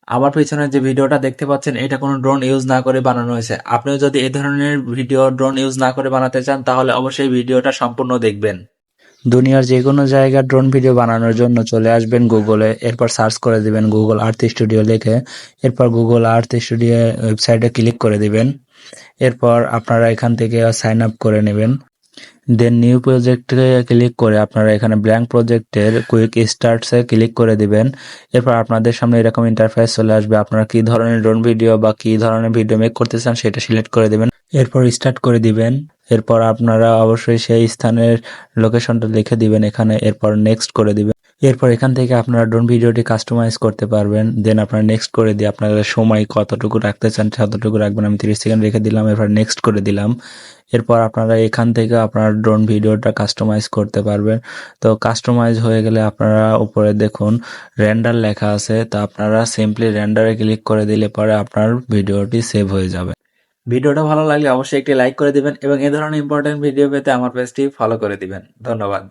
আমার পিছনে যে ভিডিওটা দেখতে পাচ্ছেন এটা কোনো ড্রোন ইউজ না করে বানানো হয়েছে। আপনিও যদি এই ধরনের ভিডিও ড্রোন ইউজ না করে বানাতে চান তাহলে অবশ্যই ভিডিওটা সম্পূর্ণ দেখবেন। দুনিয়ার যে কোনো জায়গায় ড্রোন ভিডিও বানানোর জন্য চলে আসবেন গুগলে, এরপর সার্চ করে দিবেন গুগল আর্থ স্টুডিও লিখে, এরপর গুগল আর্থ স্টুডিও ওয়েবসাইটে ক্লিক করে দিবেন। এরপর আপনারা এখান থেকে সাইন আপ করে নেবেন। দেন নিউ প্রজেক্টে ক্লিক করে আপনারা এখানে ব্ল্যাঙ্ক প্রজেক্টের কুইক স্টার্টসে ক্লিক করে দিবেন। এরপর আপনাদের সামনে এরকম ইন্টারফেস চলে আসবে। আপনারা কি ধরনের ড্রোন ভিডিও বা কি ধরনের ভিডিও মেক করতে চান সেটা সিলেক্ট করে দিবেন। এরপর স্টার্ট করে দিবেন। এরপর আপনারা অবশ্যই সেই স্থানের লোকেশনটা লিখে দিবেন এখানে, এরপর নেক্সট করে দিবেন। এরপর এখান থেকে আপনারা ড্রোন ভিডিওটি কাস্টমাইজ করতে পারবেন। দেন আপনারা নেক্সট করে দিয়ে আপনাদের সময় কতটুকু রাখতে চান ততটুকু রাখবেন। আমি 30 সেকেন্ড রেখে দিলাম, এরপর নেক্সট করে দিলাম। এরপর আপনারা এখান থেকে আপনার ড্রোন ভিডিওটা কাস্টমাইজ করতে পারবেন। তো কাস্টমাইজ হয়ে গেলে আপনারা উপরে দেখুন রেন্ডার লেখা আছে, তো আপনারা সিম্পলি রেন্ডারে ক্লিক করে দিলে পরে আপনার ভিডিওটি সেভ হয়ে যাবে। ভিডিওটা ভালো লাগলে অবশ্যই একটি লাইক করে দিবেন এবং এ ধরনের ইম্পর্টেন্ট ভিডিও পেতে আমার পেজটি ফলো করে দিবেন। ধন্যবাদ।